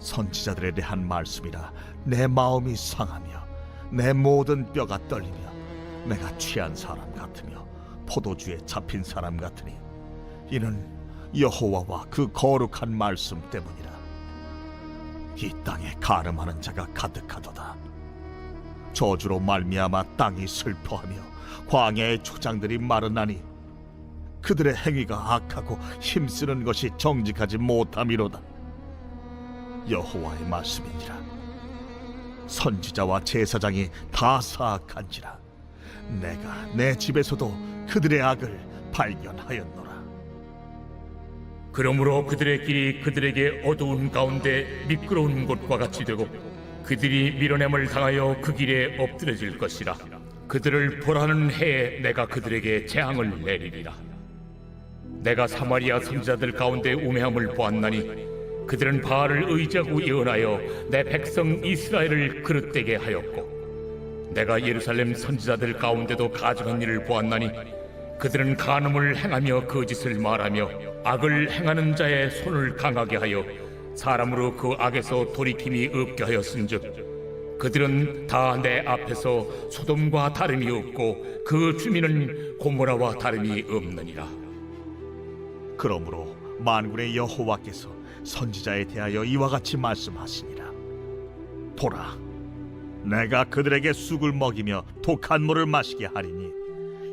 선지자들에 대한 말씀이라 내 마음이 상하며 내 모든 뼈가 떨리며 내가 취한 사람 같으며 포도주에 잡힌 사람 같으니 이는 여호와와 그 거룩한 말씀 때문이라. 이 땅에 가늠하는 자가 가득하도다. 저주로 말미암아 땅이 슬퍼하며 광야의 초장들이 마르나니 그들의 행위가 악하고 힘쓰는 것이 정직하지 못함이로다. 여호와의 말씀이니라. 선지자와 제사장이 다 사악한지라 내가 내 집에서도 그들의 악을 발견하였노라. 그러므로 그들의 길이 그들에게 어두운 가운데 미끄러운 곳과 같이 되고 그들이 밀어냄을 당하여 그 길에 엎드려질 것이라. 그들을 벌하는 해에 내가 그들에게 재앙을 내리리라. 내가 사마리아 선지자들 가운데 우매함을 보았나니 그들은 바알을 의지하고 예언하여 내 백성 이스라엘을 그릇되게 하였고 내가 예루살렘 선지자들 가운데도 가증한 일을 보았나니 그들은 간음을 행하며 거짓을 말하며 악을 행하는 자의 손을 강하게 하여 사람으로 그 악에서 돌이킴이 없게 하였은즉 그들은 다 내 앞에서 소돔과 다름이 없고 그 주민은 고모라와 다름이 없느니라. 그러므로 만군의 여호와께서 선지자에 대하여 이와 같이 말씀하시니라. 보라, 내가 그들에게 쑥을 먹이며 독한 물을 마시게 하리니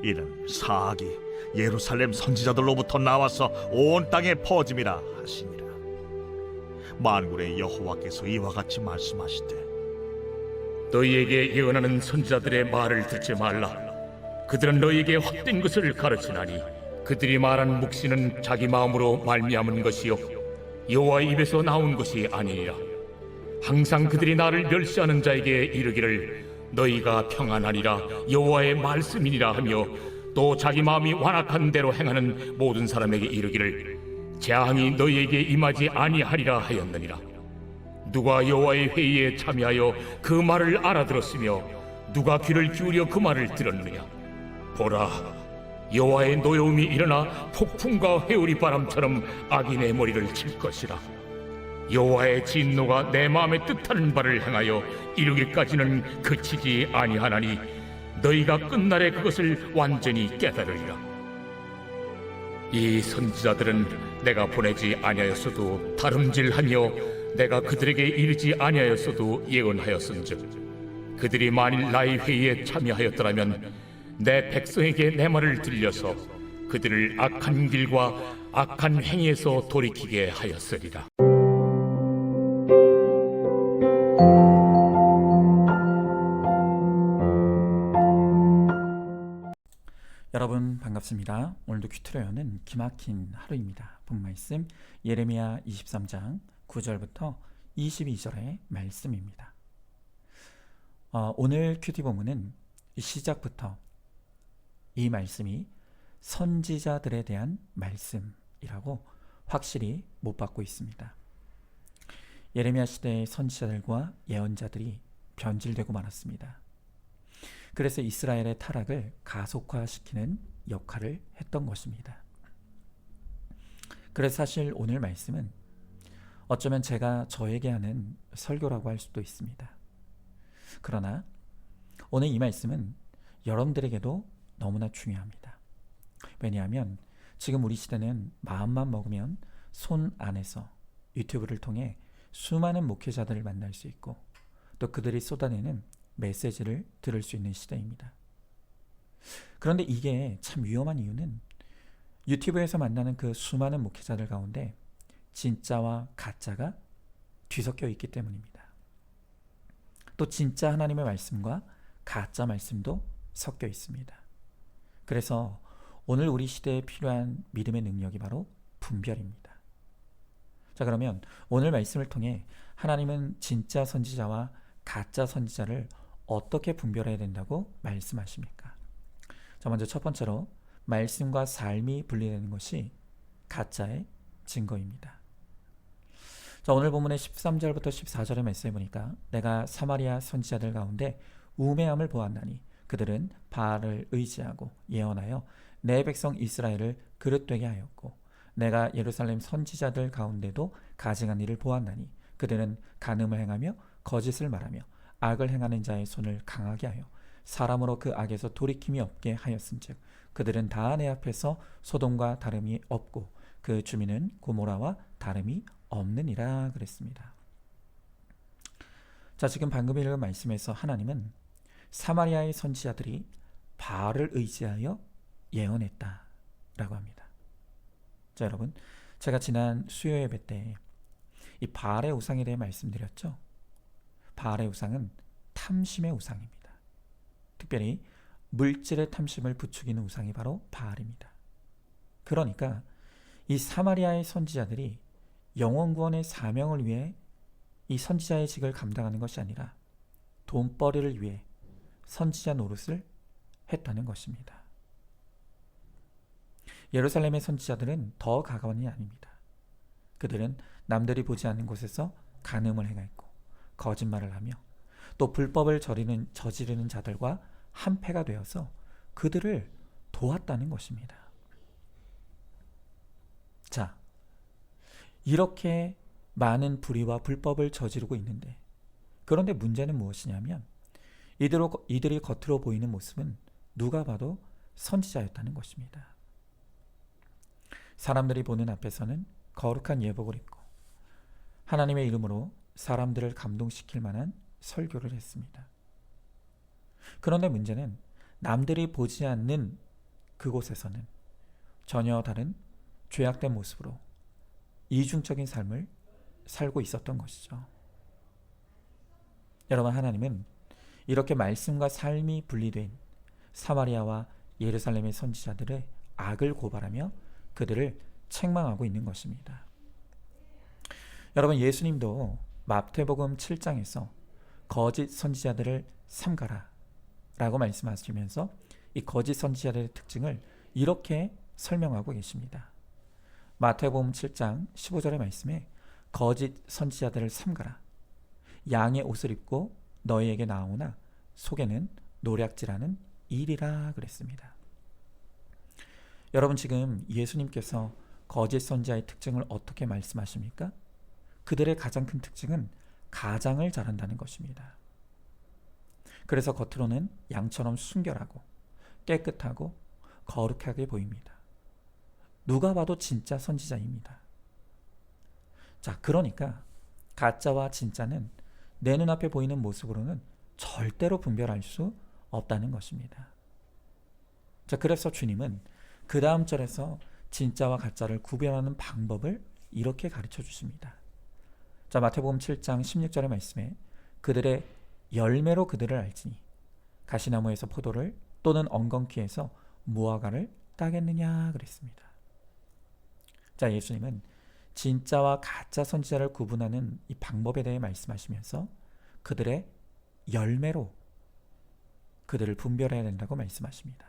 이는 사악이 예루살렘 선지자들로부터 나와서 온 땅에 퍼짐이라 하시니라. 만군의 여호와께서 이와 같이 말씀하시되 너희에게 예언하는 선지자들의 말을 듣지 말라. 그들은 너희에게 헛된 것을 가르치나니 그들이 말한 묵시는 자기 마음으로 말미암은 것이요 여호와의 입에서 나온 것이 아니니라. 항상 그들이 나를 멸시하는 자에게 이르기를 너희가 평안하리라 여호와의 말씀이니라 하며 또 자기 마음이 완악한 대로 행하는 모든 사람에게 이르기를 재앙이 너희에게 임하지 아니하리라 하였느니라. 누가 여호와의 회의에 참여하여 그 말을 알아들었으며 누가 귀를 기울여 그 말을 들었느냐. 보라, 여호와의 노여움이 일어나 폭풍과 회오리 바람처럼 악인의 머리를 칠 것이라. 여호와의 진노가 내 마음에 뜻하는 바를 행하여 이루기까지는 그치지 아니하나니 너희가 끝날에 그것을 완전히 깨달으리라. 이 선지자들은 내가 보내지 아니하였어도 다름질하며 내가 그들에게 이르지 아니하였어도 예언하였은즉 그들이 만일 나의 회의에 참여하였더라면 내 백성에게 내 말을 들려서 그들을 악한 길과 악한 행위에서 돌이키게 하였으리라. 여러분 반갑습니다. 오늘도 큐트레어는 기막힌 하루입니다. 본말씀 예레미야 23장 9절부터 22절의 말씀입니다. 오늘 큐티 본문은 시작부터 이 말씀이 선지자들에 대한 말씀이라고 확실히 못 받고 있습니다. 예레미야 시대의 선지자들과 예언자들이 변질되고 말았습니다. 그래서 이스라엘의 타락을 가속화시키는 역할을 했던 것입니다. 그래서 사실 오늘 말씀은 어쩌면 제가 저에게 하는 설교라고 할 수도 있습니다. 그러나 오늘 이 말씀은 여러분들에게도 너무나 중요합니다. 왜냐하면 지금 우리 시대는 마음만 먹으면 손 안에서 유튜브를 통해 수많은 목회자들을 만날 수 있고 또 그들이 쏟아내는 메시지를 들을 수 있는 시대입니다. 그런데 이게 참 위험한 이유는 유튜브에서 만나는 그 수많은 목회자들 가운데 진짜와 가짜가 뒤섞여 있기 때문입니다. 또 진짜 하나님의 말씀과 가짜 말씀도 섞여 있습니다. 그래서 오늘 우리 시대에 필요한 믿음의 능력이 바로 분별입니다. 자, 그러면 오늘 말씀을 통해 하나님은 진짜 선지자와 가짜 선지자를 어떻게 분별해야 된다고 말씀하십니까? 자, 먼저 첫 번째로 말씀과 삶이 분리되는 것이 가짜의 증거입니다. 자, 오늘 본문의 13절부터 14절의 말씀에 보니까 내가 사마리아 선지자들 가운데 우매함을 보았나니 그들은 바알을 의지하고 예언하여 내 백성 이스라엘을 그릇되게 하였고 내가 예루살렘 선지자들 가운데도 가증한 일을 보았나니 그들은 간음을 행하며 거짓을 말하며 악을 행하는 자의 손을 강하게 하여 사람으로 그 악에서 돌이킴이 없게 하였은즉 그들은 다 내 앞에서 소돔과 다름이 없고 그 주민은 고모라와 다름이 없느니라 그랬습니다. 자, 지금 방금 읽은 말씀에서 하나님은 사마리아의 선지자들이 바알을 의지하여 예언했다라고 합니다. 자, 여러분, 제가 지난 수요 예배 때 이 바알의 우상에 대해 말씀드렸죠. 바알의 우상은 탐심의 우상입니다. 특별히 물질의 탐심을 부추기는 우상이 바로 바알입니다. 그러니까 이 사마리아의 선지자들이 영혼 구원의 사명을 위해 이 선지자의 직을 감당하는 것이 아니라 돈벌이를 위해 선지자 노릇을 했다는 것입니다. 예루살렘의 선지자들은 더 가관이 아닙니다. 그들은 남들이 보지 않는 곳에서 간음을 행했고 거짓말을 하며 또 불법을 저지르는 자들과 한패가 되어서 그들을 도왔다는 것입니다. 자, 이렇게 많은 불의와 불법을 저지르고 있는데, 그런데 문제는 무엇이냐면 이들이 겉으로 보이는 모습은 누가 봐도 선지자였다는 것입니다. 사람들이 보는 앞에서는 거룩한 예복을 입고 하나님의 이름으로 사람들을 감동시킬 만한 설교를 했습니다. 그런데 문제는 남들이 보지 않는 그곳에서는 전혀 다른 죄악된 모습으로 이중적인 삶을 살고 있었던 것이죠. 여러분, 하나님은 이렇게 말씀과 삶이 분리된 사마리아와 예루살렘의 선지자들의 악을 고발하며 그들을 책망하고 있는 것입니다. 여러분, 예수님도 마태복음 7장에서 거짓 선지자들을 삼가라 라고 말씀하시면서 이 거짓 선지자들의 특징을 이렇게 설명하고 계십니다. 마태복음 7장 15절의 말씀에 거짓 선지자들을 삼가라. 양의 옷을 입고 너희에게 나오나 속에는 노략질하는 일이라 그랬습니다. 여러분, 지금 예수님께서 거짓 선지자의 특징을 어떻게 말씀하십니까? 그들의 가장 큰 특징은 가장을 잘한다는 것입니다. 그래서 겉으로는 양처럼 순결하고 깨끗하고 거룩하게 보입니다. 누가 봐도 진짜 선지자입니다. 자, 그러니까 가짜와 진짜는 내 눈앞에 보이는 모습으로는 절대로 분별할 수 없다는 것입니다. 자, 그래서 주님은 그 다음 절에서 진짜와 가짜를 구별하는 방법을 이렇게 가르쳐 주십니다. 자, 마태복음 7장 16절의 말씀에 그들의 열매로 그들을 알지니 가시나무에서 포도를 또는 엉겅퀴에서 무화과를 따겠느냐 그랬습니다. 자, 예수님은 진짜와 가짜 선지자를 구분하는 이 방법에 대해 말씀하시면서 그들의 열매로 그들을 분별해야 된다고 말씀하십니다.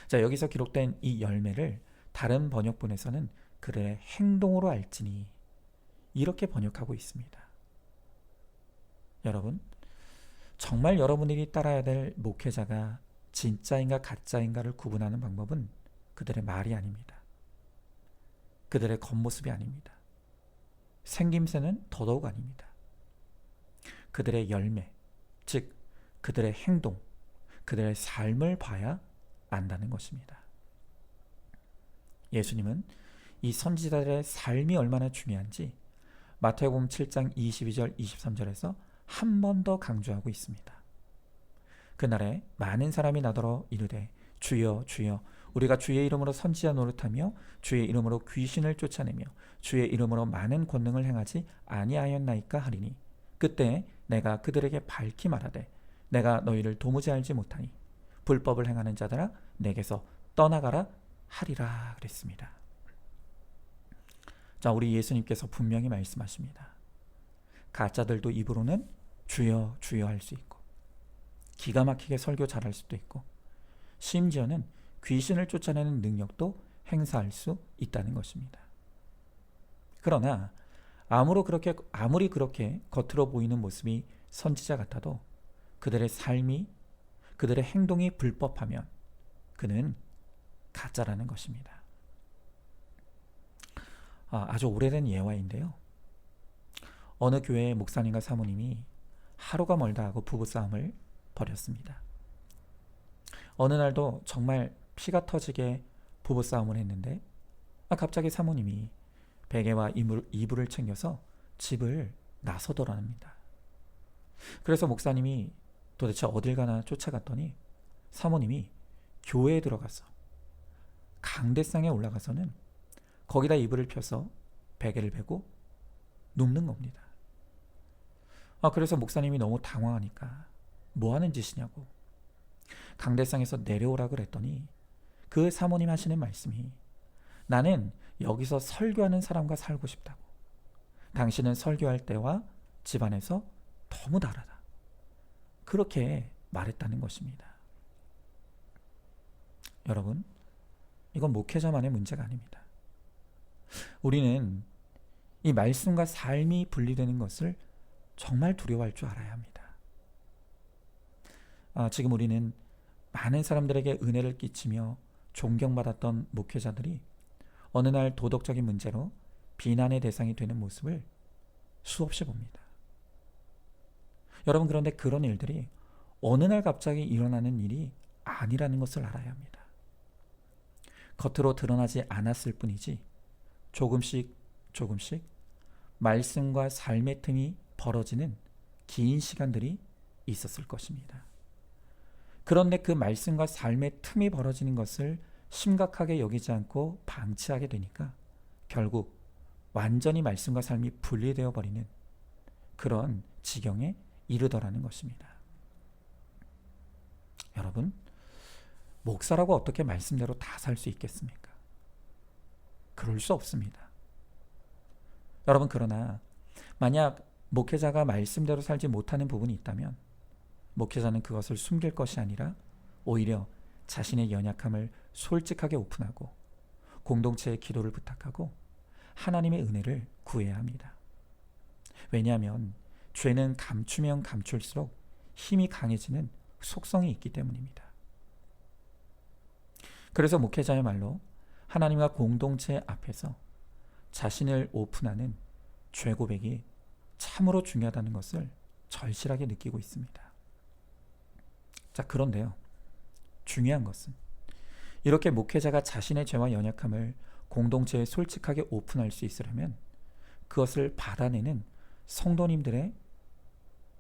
자, 여기서 기록된 이 열매를 다른 번역본에서는 그들의 행동으로 알지니 이렇게 번역하고 있습니다. 여러분, 정말 여러분들이 따라야 될 목회자가 진짜인가 가짜인가를 구분하는 방법은 그들의 말이 아닙니다. 그들의 겉모습이 아닙니다. 생김새는 더더욱 아닙니다. 그들의 열매, 즉 그들의 행동, 그들의 삶을 봐야 안다는 것입니다. 예수님은 이 선지자들의 삶이 얼마나 중요한지 마태복음 7장 22절 23절에서 한 번 더 강조하고 있습니다. 그날에 많은 사람이 나더러 이르되 주여 주여 우리가 주의 이름으로 선지자 노릇하며 주의 이름으로 귀신을 쫓아내며 주의 이름으로 많은 권능을 행하지 아니하였나이까 하리니 그때 내가 그들에게 밝히 말하되 내가 너희를 도무지 알지 못하니 불법을 행하는 자들아 내게서 떠나가라 하리라 그랬습니다. 자, 우리 예수님께서 분명히 말씀하십니다. 가짜들도 입으로는 주여 주여 할 수 있고 기가 막히게 설교 잘할 수도 있고 심지어는 귀신을 쫓아내는 능력도 행사할 수 있다는 것입니다. 그러나 아무리 그렇게 겉으로 보이는 모습이 선지자 같아도 그들의 삶이 그들의 행동이 불법하면 그는 가짜라는 것입니다. 아주 오래된 예화인데요. 어느 교회 목사님과 사모님이 하루가 멀다 하고 부부싸움을 벌였습니다. 어느 날도 정말 피가 터지게 부부싸움을 했는데 갑자기 사모님이 베개와 이불을 챙겨서 집을 나서더랍니다. 그래서 목사님이 도대체 어딜 가나 쫓아갔더니 사모님이 교회에 들어가서 강대상에 올라가서는 거기다 이불을 펴서 베개를 베고 눕는 겁니다. 그래서 목사님이 너무 당황하니까 뭐 하는 짓이냐고 강대상에서 내려오라 그랬더니 그 사모님 하시는 말씀이 나는 여기서 설교하는 사람과 살고 싶다고. 당신은 설교할 때와 집안에서 너무 다르다. 그렇게 말했다는 것입니다. 여러분, 이건 목회자만의 문제가 아닙니다. 우리는 이 말씀과 삶이 분리되는 것을 정말 두려워할 줄 알아야 합니다. 지금 우리는 많은 사람들에게 은혜를 끼치며 존경받았던 목회자들이 어느 날 도덕적인 문제로 비난의 대상이 되는 모습을 수없이 봅니다. 여러분, 그런데 그런 일들이 어느 날 갑자기 일어나는 일이 아니라는 것을 알아야 합니다. 겉으로 드러나지 않았을 뿐이지 조금씩 말씀과 삶의 틈이 벌어지는 긴 시간들이 있었을 것입니다. 그런데 그 말씀과 삶의 틈이 벌어지는 것을 심각하게 여기지 않고 방치하게 되니까 결국 완전히 말씀과 삶이 분리되어 버리는 그런 지경에 이르더라는 것입니다. 여러분, 목사라고 어떻게 말씀대로 다 살 수 있겠습니까? 그럴 수 없습니다. 여러분, 그러나 만약 목회자가 말씀대로 살지 못하는 부분이 있다면 목회자는 그것을 숨길 것이 아니라 오히려 자신의 연약함을 솔직하게 오픈하고 공동체의 기도를 부탁하고 하나님의 은혜를 구해야 합니다. 왜냐하면 죄는 감추면 감출수록 힘이 강해지는 속성이 있기 때문입니다. 그래서 목회자야말로 하나님과 공동체 앞에서 자신을 오픈하는 죄 고백이 참으로 중요하다는 것을 절실하게 느끼고 있습니다. 자, 그런데요, 중요한 것은 이렇게 목회자가 자신의 죄와 연약함을 공동체에 솔직하게 오픈할 수 있으려면 그것을 받아내는 성도님들의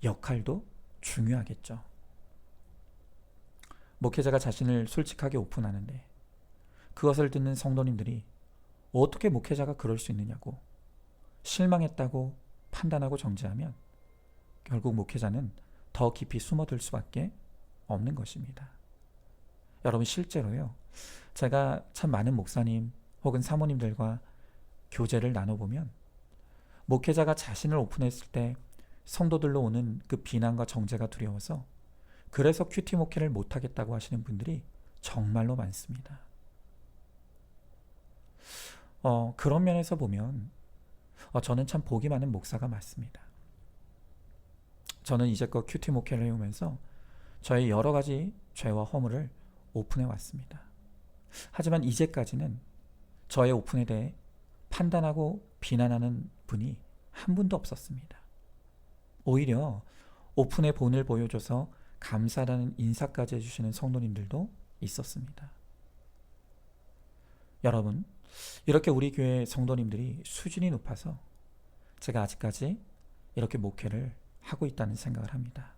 역할도 중요하겠죠. 목회자가 자신을 솔직하게 오픈하는데 그것을 듣는 성도님들이 어떻게 목회자가 그럴 수 있느냐고 실망했다고 판단하고 정죄하면 결국 목회자는 더 깊이 숨어들 수밖에 없는 것입니다. 여러분, 실제로요, 제가 참 많은 목사님 혹은 사모님들과 교제를 나눠보면 목회자가 자신을 오픈했을 때 성도들로 오는 그 비난과 정죄가 두려워서 그래서 큐티 목회를 못하겠다고 하시는 분들이 정말로 많습니다. 그런 면에서 보면 저는 참 복이 많은 목사가 맞습니다. 저는 이제껏 큐티 목회를 해오면서 저의 여러 가지 죄와 허물을 오픈해 왔습니다. 하지만 이제까지는 저의 오픈에 대해 판단하고 비난하는 분이 한 분도 없었습니다. 오히려 오픈의 본을 보여줘서 감사하다는 인사까지 해주시는 성도님들도 있었습니다. 여러분, 이렇게 우리 교회 성도님들이 수준이 높아서 제가 아직까지 이렇게 목회를 하고 있다는 생각을 합니다.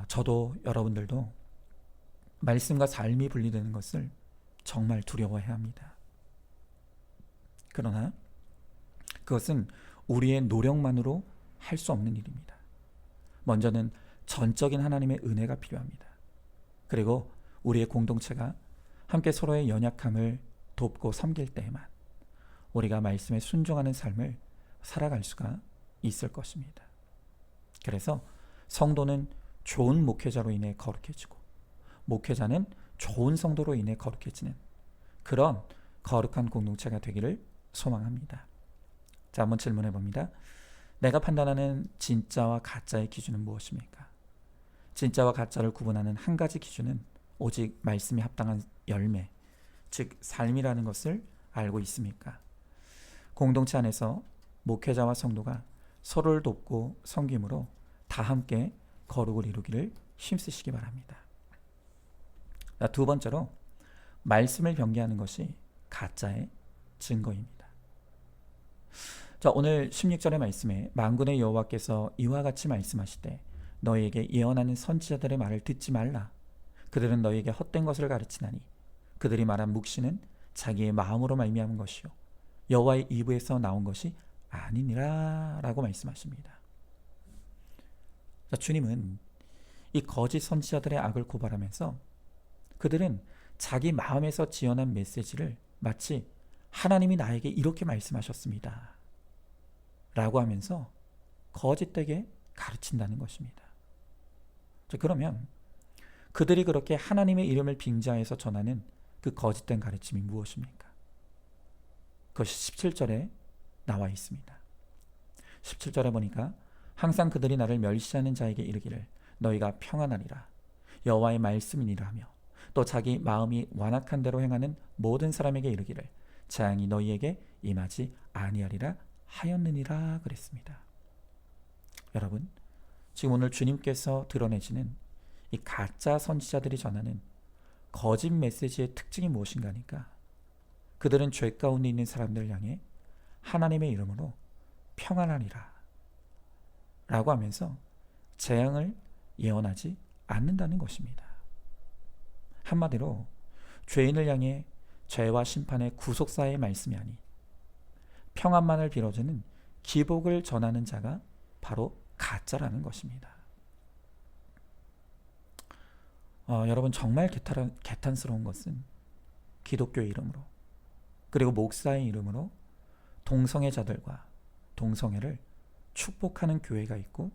저도 여러분들도 말씀과 삶이 분리되는 것을 정말 두려워해야 합니다. 그러나 그것은 우리의 노력만으로 할 수 없는 일입니다. 먼저는 전적인 하나님의 은혜가 필요합니다. 그리고 우리의 공동체가 함께 서로의 연약함을 돕고 섬길 때에만 우리가 말씀에 순종하는 삶을 살아갈 수가 있을 것입니다. 그래서 성도는 좋은 목회자로 인해 거룩해지고 목회자는 좋은 성도로 인해 거룩해지는 그런 거룩한 공동체가 되기를 소망합니다. 자, 한번 질문해 봅니다. 내가 판단하는 진짜와 가짜의 기준은 무엇입니까? 진짜와 가짜를 구분하는 한 가지 기준은 오직 말씀이 합당한 열매, 즉 삶이라는 것을 알고 있습니까? 공동체 안에서 목회자와 성도가 서로를 돕고 섬김으로 다 함께 거룩을 이루기를 힘쓰시기 바랍니다. 두 번째로 말씀을 변개하는 것이 가짜의 증거입니다. 자, 오늘 16절의 말씀에 만군의 여호와께서 이와 같이 말씀하시되 너희에게 예언하는 선지자들의 말을 듣지 말라. 그들은 너희에게 헛된 것을 가르치나니 그들이 말한 묵시는 자기의 마음으로 말미암은 것이요 여호와의 입에서 나온 것이 아니니라 라고 말씀하십니다. 자, 주님은 이 거짓 선지자들의 악을 고발하면서 그들은 자기 마음에서 지어낸 메시지를 마치 하나님이 나에게 이렇게 말씀하셨습니다 라고 하면서 거짓되게 가르친다는 것입니다. 자, 그러면 그들이 그렇게 하나님의 이름을 빙자해서 전하는 그 거짓된 가르침이 무엇입니까? 그것이 17절에 나와 있습니다. 17절에 보니까 항상 그들이 나를 멸시하는 자에게 이르기를 너희가 평안하리라 여호와의 말씀이니라 하며 또 자기 마음이 완악한 대로 행하는 모든 사람에게 이르기를 재앙이 너희에게 임하지 아니하리라 하였느니라 그랬습니다. 여러분, 지금 오늘 주님께서 드러내시는 이 가짜 선지자들이 전하는 거짓 메시지의 특징이 무엇인가 하니까 그들은 죄 가운데 있는 사람들을 향해 하나님의 이름으로 평안하리라 라고 하면서 재앙을 예언하지 않는다는 것입니다. 한마디로 죄인을 향해 죄와 심판의 구속사의 말씀이 아닌 평안만을 빌어주는 기복을 전하는 자가 바로 가짜라는 것입니다. 여러분, 정말 개탄스러운 것은 기독교의 이름으로 그리고 목사의 이름으로 동성애자들과 동성애를 축복하는 교회가 있고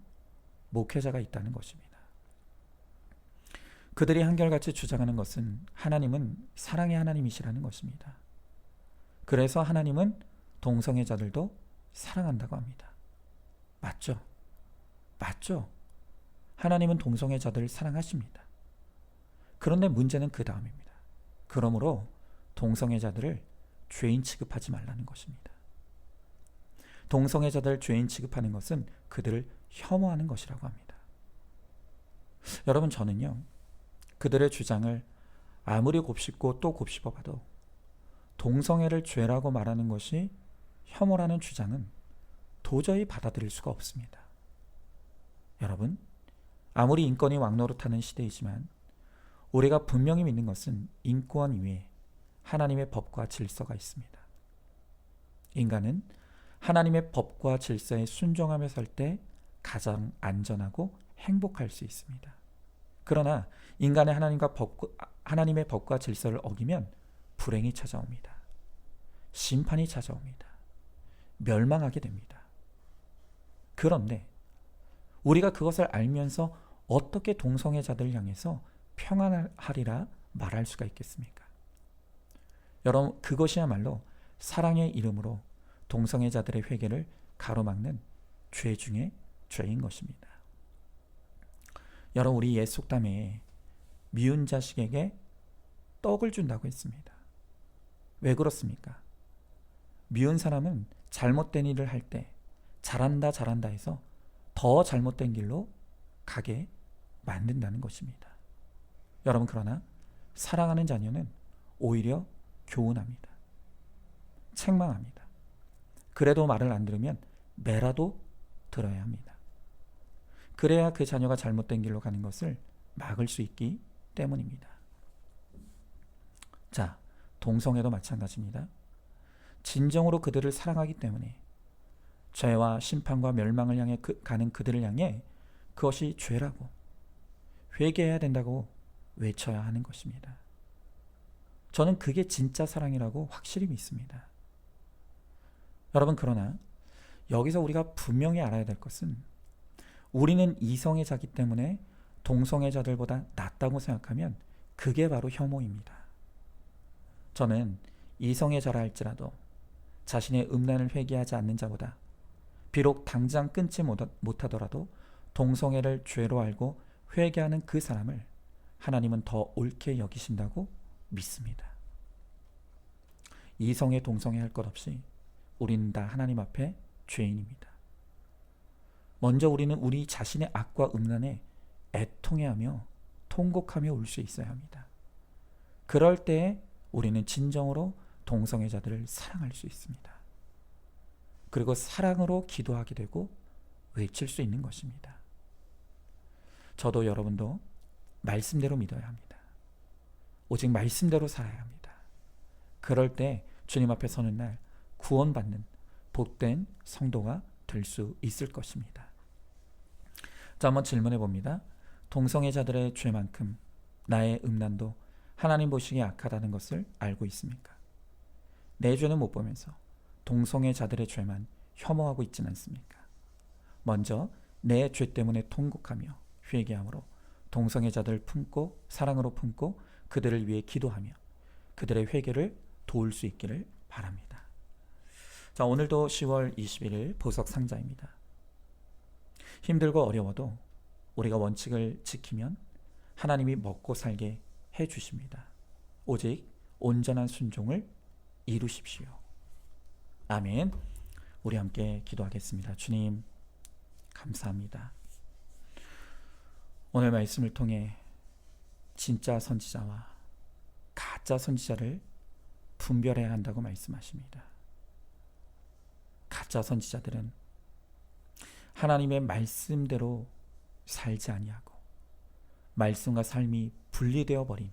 목회자가 있다는 것입니다. 그들이 한결같이 주장하는 것은 하나님은 사랑의 하나님이시라는 것입니다. 그래서 하나님은 동성애자들도 사랑한다고 합니다. 맞죠? 맞죠? 하나님은 동성애자들을 사랑하십니다. 그런데 문제는 그 다음입니다. 그러므로 동성애자들을 죄인 취급하지 말라는 것입니다. 동성애자들을 죄인 취급하는 것은 그들을 혐오하는 것이라고 합니다. 여러분, 저는요, 그들의 주장을 아무리 곱씹고 또 곱씹어봐도 동성애를 죄라고 말하는 것이 혐오라는 주장은 도저히 받아들일 수가 없습니다. 여러분, 아무리 인권이 왕노릇하는 시대이지만 우리가 분명히 믿는 것은 인권 위에 하나님의 법과 질서가 있습니다. 인간은 하나님의 법과 질서에 순종하며 살 때 가장 안전하고 행복할 수 있습니다. 그러나 인간의 하나님의 법과 질서를 어기면 불행이 찾아옵니다. 심판이 찾아옵니다. 멸망하게 됩니다. 그런데 우리가 그것을 알면서 어떻게 동성애자들을 향해서 평안하리라 말할 수가 있겠습니까? 여러분, 그것이야말로 사랑의 이름으로 동성애자들의 회개를 가로막는 죄 중에 죄인 것입니다. 여러분, 우리 옛 속담에 미운 자식에게 떡을 준다고 했습니다. 왜 그렇습니까? 미운 사람은 잘못된 일을 할 때 잘한다 잘한다 해서 더 잘못된 길로 가게 만든다는 것입니다. 여러분, 그러나 사랑하는 자녀는 오히려 교훈합니다. 책망합니다. 그래도 말을 안 들으면 매라도 들어야 합니다. 그래야 그 자녀가 잘못된 길로 가는 것을 막을 수 있기 때문입니다. 자, 동성애도 마찬가지입니다. 진정으로 그들을 사랑하기 때문에 죄와 심판과 멸망을 향해 가는 그들을 향해 그것이 죄라고 회개해야 된다고 외쳐야 하는 것입니다. 저는 그게 진짜 사랑이라고 확실히 믿습니다. 여러분, 그러나 여기서 우리가 분명히 알아야 될 것은 우리는 이성애자이기 때문에 동성애자들보다 낫다고 생각하면 그게 바로 혐오입니다. 저는 이성애자라 할지라도 자신의 음란을 회개하지 않는 자보다 비록 당장 끊지 못하더라도 동성애를 죄로 알고 회개하는 그 사람을 하나님은 더 옳게 여기신다고 믿습니다. 이성애 동성애 할 것 없이 우리는 다 하나님 앞에 죄인입니다. 먼저 우리는 우리 자신의 악과 음란에 애통해하며 통곡하며 울 수 있어야 합니다. 그럴 때 우리는 진정으로 동성애자들을 사랑할 수 있습니다. 그리고 사랑으로 기도하게 되고 외칠 수 있는 것입니다. 저도 여러분도 말씀대로 믿어야 합니다. 오직 말씀대로 살아야 합니다. 그럴 때 주님 앞에 서는 날 구원받는 복된 성도가 될 수 있을 것입니다. 자, 한번 질문해 봅니다. 동성애자들의 죄만큼 나의 음란도 하나님 보시기에 악하다는 것을 알고 있습니까? 내 죄는 못 보면서 동성애자들의 죄만 혐오하고 있지는 않습니까? 먼저 내 죄 때문에 통곡하며 회개함으로 동성애자들을 품고 사랑으로 품고 그들을 위해 기도하며 그들의 회개를 도울 수 있기를 바랍니다. 자, 오늘도 10월 21일 보석 상자입니다. 힘들고 어려워도 우리가 원칙을 지키면 하나님이 먹고 살게 해 주십니다. 오직 온전한 순종을 이루십시오. 아멘. 우리 함께 기도하겠습니다. 주님, 감사합니다. 오늘 말씀을 통해 진짜 선지자와 가짜 선지자를 분별해야 한다고 말씀하십니다. 가짜 선지자들은 하나님의 말씀대로 살지 아니하고 말씀과 삶이 분리되어 버린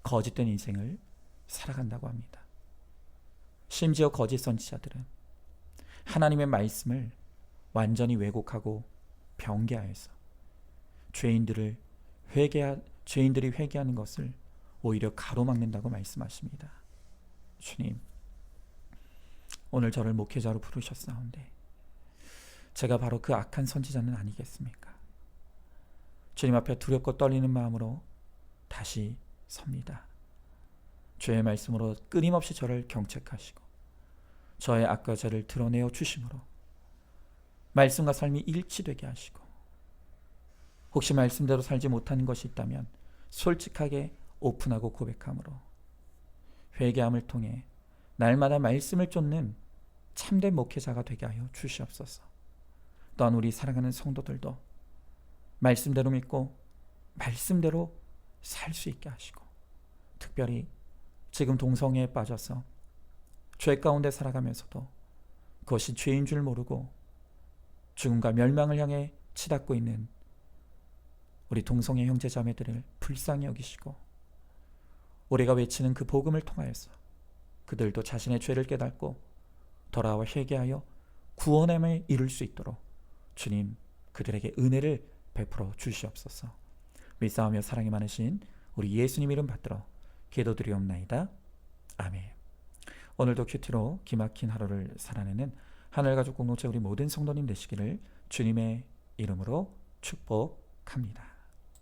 거짓된 인생을 살아간다고 합니다. 심지어 거짓 선지자들은 하나님의 말씀을 완전히 왜곡하고 변개하여서 죄인들이 회개하는 것을 오히려 가로막는다고 말씀하십니다. 주님, 오늘 저를 목회자로 부르셨사온데 제가 바로 그 악한 선지자는 아니겠습니까? 주님 앞에 두렵고 떨리는 마음으로 다시 섭니다. 주의 말씀으로 끊임없이 저를 경책하시고 저의 악과 죄를 드러내어 주심으로 말씀과 삶이 일치되게 하시고 혹시 말씀대로 살지 못하는 것이 있다면 솔직하게 오픈하고 고백함으로 회개함을 통해 날마다 말씀을 쫓는 참된 목회자가 되게 하여 주시옵소서. 또한 우리 사랑하는 성도들도 말씀대로 믿고 말씀대로 살 수 있게 하시고 특별히 지금 동성애에 빠져서 죄 가운데 살아가면서도 그것이 죄인 줄 모르고 죽음과 멸망을 향해 치닫고 있는 우리 동성애 형제 자매들을 불쌍히 여기시고 우리가 외치는 그 복음을 통하여서 그들도 자신의 죄를 깨닫고 돌아와 회개하여 구원함을 이룰 수 있도록 주님 그들에게 은혜를 베풀어 주시옵소서. 믿사오며 사랑이 많으신 우리 예수님 이름 받들어 기도드리옵나이다. 아멘. 오늘도 큐티로 기막힌 하루를 살아내는 하늘가족 공동체 우리 모든 성도님 되시기를 주님의 이름으로 축복합니다.